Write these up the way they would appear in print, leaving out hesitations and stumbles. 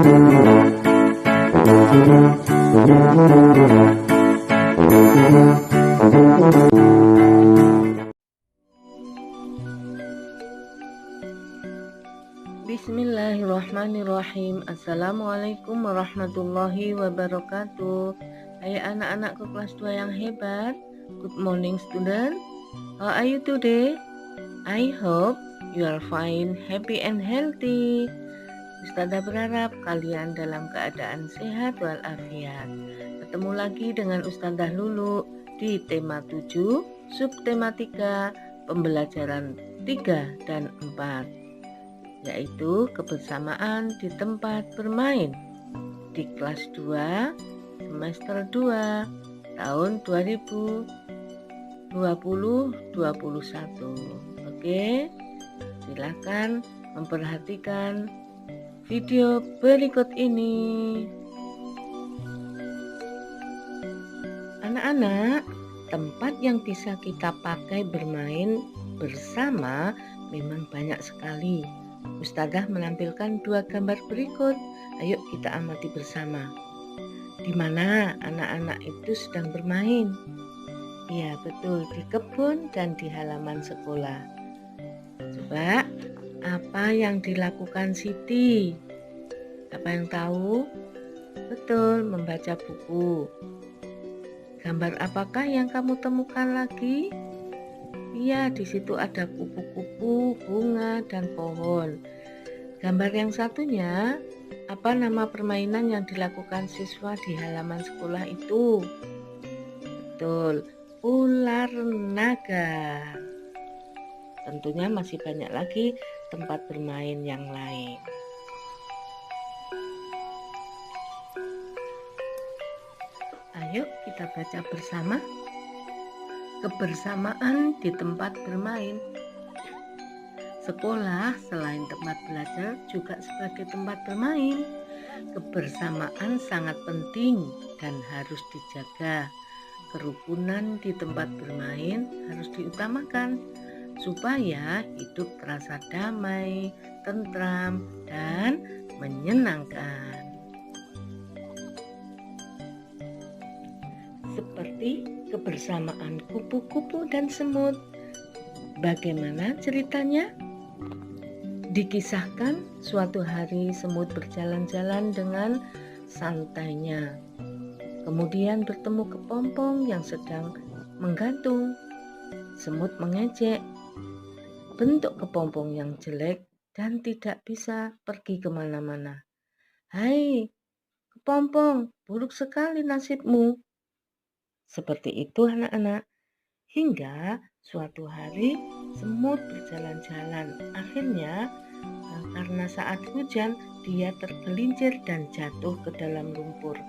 Bismillahirrahmanirrahim. Assalamualaikum warahmatullahi wabarakatuh. Hai anak-anakku kelas 2 yang hebat. Good morning student. How are you today? I hope you are fine, happy and healthy. Ustazah berharap kalian dalam keadaan sehat walafiat. Ketemu lagi dengan Ustazah Lulu di tema 7, subtematika pembelajaran 3 dan 4. Yaitu kebersamaan di tempat bermain di kelas 2 semester 2 tahun 2020-21. Oke, silakan memperhatikan video berikut ini. Anak-anak, tempat yang bisa kita pakai bermain bersama memang banyak sekali. Ustazah menampilkan 2 gambar berikut. Ayo kita amati bersama. Di mana anak-anak itu sedang bermain? Ya, betul, di kebun dan di halaman sekolah. Coba, apa yang dilakukan Siti? Siapa yang tahu? Betul, membaca buku. Gambar apakah yang kamu temukan lagi? Iya, di situ ada kupu-kupu, bunga, dan pohon. Gambar yang satunya, apa nama permainan yang dilakukan siswa di halaman sekolah itu? Betul, ular naga. Tentunya masih banyak lagi tempat bermain yang lain. Ayo kita baca bersama. Kebersamaan di tempat bermain. Sekolah selain tempat belajar juga sebagai tempat bermain. Kebersamaan sangat penting dan harus dijaga. Kerukunan di tempat bermain harus diutamakan supaya hidup terasa damai, tentram, dan menyenangkan. Seperti kebersamaan kupu-kupu dan semut. Bagaimana ceritanya? Dikisahkan suatu hari semut berjalan-jalan dengan santainya. Kemudian bertemu kepompong yang sedang menggantung. Semut mengejek bentuk kepompong yang jelek dan tidak bisa pergi kemana-mana. Hai, kepompong, buruk sekali nasibmu. Seperti itu anak-anak. Hingga suatu hari semut berjalan-jalan. Akhirnya karena saat hujan dia tergelincir dan jatuh ke dalam lumpur.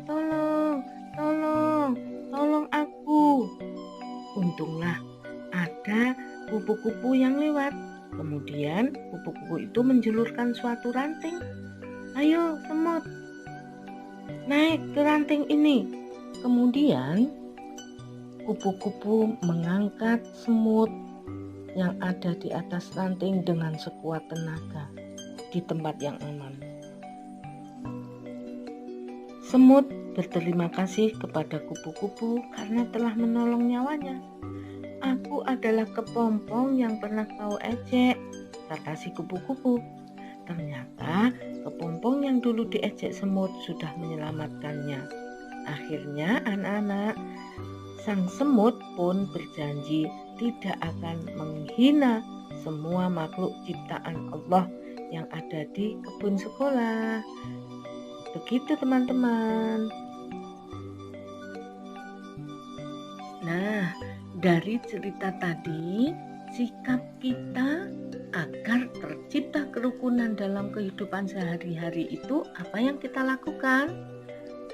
Tolong, tolong, tolong aku. Untunglah ada kupu-kupu yang lewat. Kemudian kupu-kupu itu menjulurkan suatu ranting. Ayo semut, naik ke ranting ini. Kemudian kupu-kupu mengangkat semut yang ada di atas ranting dengan sekuat tenaga di tempat yang aman. Semut berterima kasih kepada kupu-kupu karena telah menolong nyawanya. Aku adalah kepompong yang pernah kau ejek, kata si kupu-kupu. Ternyata kepompong yang dulu diejek semut sudah menyelamatkannya. Akhirnya anak-anak, sang semut pun berjanji tidak akan menghina semua makhluk ciptaan Allah yang ada di kebun sekolah. Begitu teman-teman. Nah, dari cerita tadi, sikap kita agar tercipta kerukunan dalam kehidupan sehari-hari itu apa yang kita lakukan?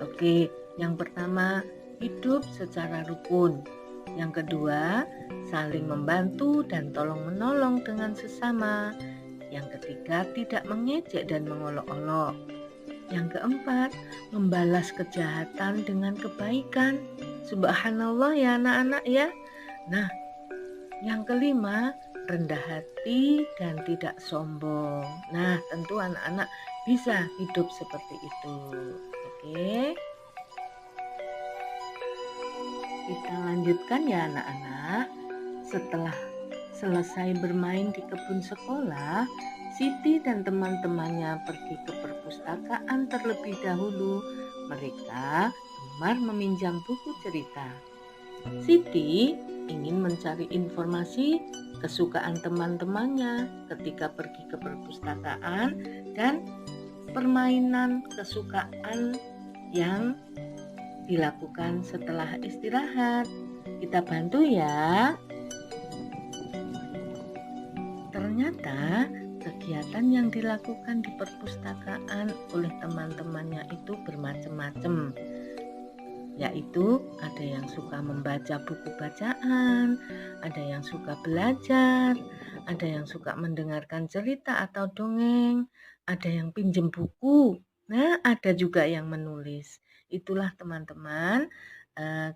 Oke, yang pertama, hidup secara rukun. Yang kedua, saling membantu dan tolong-menolong dengan sesama. Yang ketiga, tidak mengejek dan mengolok-olok. Yang keempat, membalas kejahatan dengan kebaikan. Subhanallah ya anak-anak ya. Nah, yang kelima, rendah hati dan tidak sombong. Nah, tentu anak-anak bisa hidup seperti itu. Oke, kita lanjutkan ya anak-anak. Setelah selesai bermain di kebun sekolah, Siti dan teman-temannya pergi ke perpustakaan terlebih dahulu. Mereka gemar meminjam buku cerita. Siti ingin mencari informasi kesukaan teman-temannya ketika pergi ke perpustakaan dan permainan kesukaan yang dilakukan setelah istirahat. Kita bantu ya. Ternyata kegiatan yang dilakukan di perpustakaan oleh teman-temannya itu bermacam-macam, yaitu ada yang suka membaca buku bacaan, ada yang suka belajar, ada yang suka mendengarkan cerita atau dongeng, ada yang pinjem buku, nah ada juga yang menulis. Itulah teman-teman,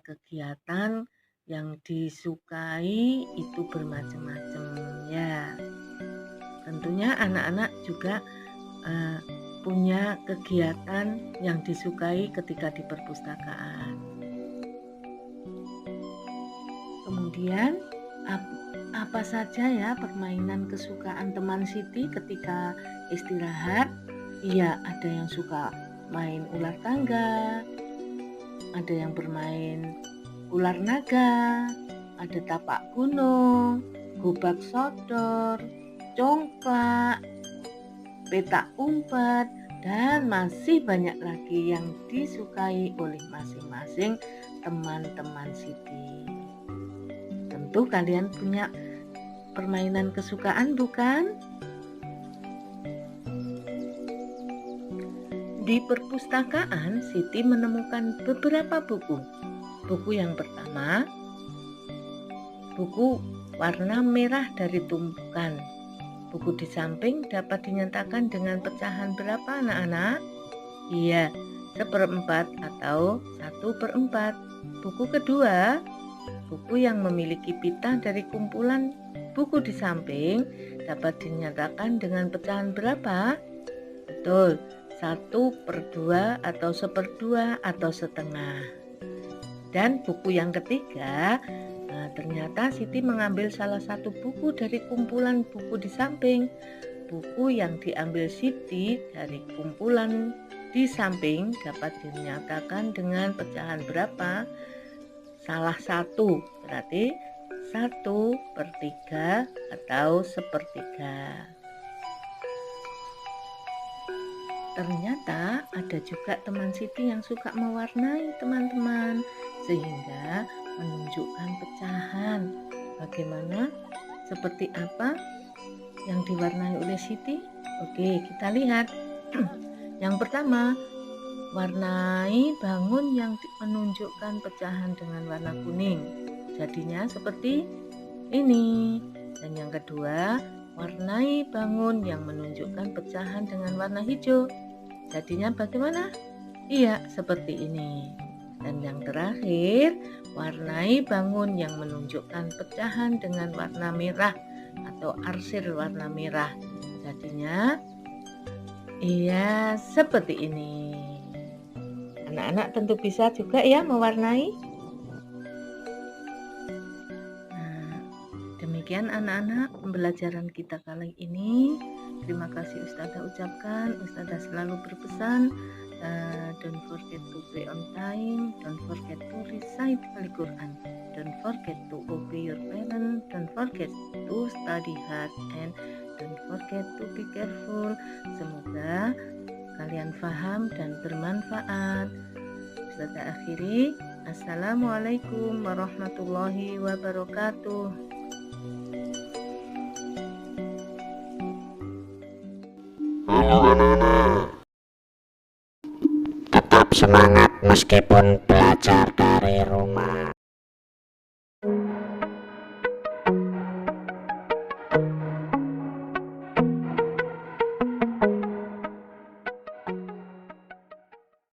kegiatan yang disukai itu bermacam-macam ya. Tentunya anak-anak juga punya kegiatan yang disukai ketika di perpustakaan. Kemudian apa saja ya permainan kesukaan teman Siti ketika istirahat? Iya, ada yang suka main ular tangga, ada yang bermain ular naga, ada tapak gunung, gobak sodor, congklak, petak umpet, dan masih banyak lagi yang disukai oleh masing-masing teman-teman Siti. Tentu kalian punya permainan kesukaan, bukan? Di perpustakaan, Siti menemukan beberapa buku. Buku yang pertama, buku warna merah dari tumpukan. Buku di samping dapat dinyatakan dengan pecahan berapa anak-anak? Iya, 1/4 atau 1/4. Buku kedua, buku yang memiliki pita dari kumpulan buku di samping dapat dinyatakan dengan pecahan berapa? Betul, 1/2 atau 1/2 atau setengah. Dan buku yang ketiga, ternyata Siti mengambil salah satu buku dari kumpulan buku di samping. Buku yang diambil Siti dari kumpulan di samping dapat dinyatakan dengan pecahan berapa? Salah satu, berarti 1/3 atau 1/3. Ternyata ada juga teman Siti yang suka mewarnai teman-teman, sehingga menunjukkan pecahan. Bagaimana? Seperti apa yang diwarnai oleh Siti? Oke, kita lihat. Yang pertama, warnai bangun yang menunjukkan pecahan dengan warna kuning. Jadinya seperti ini. Dan yang kedua, warnai bangun yang menunjukkan pecahan dengan warna hijau. Jadinya bagaimana? Iya, seperti ini. Dan yang terakhir, warnai bangun yang menunjukkan pecahan dengan warna merah atau arsir warna merah. Jadinya, iya, seperti ini. Anak-anak tentu bisa juga ya mewarnai. Demikian anak-anak pembelajaran kita kali ini. Terima kasih Ustazah ucapkan. Ustazah selalu berpesan, don't forget to pray on time, don't forget to recite Al-Quran, don't forget to obey your parents, don't forget to study hard, and don't forget to be careful. Semoga kalian paham dan bermanfaat. Ustazah akhiri, Assalamualaikum warahmatullahi wabarakatuh. Halo anak-anak, tetap semangat meskipun belajar dari rumah.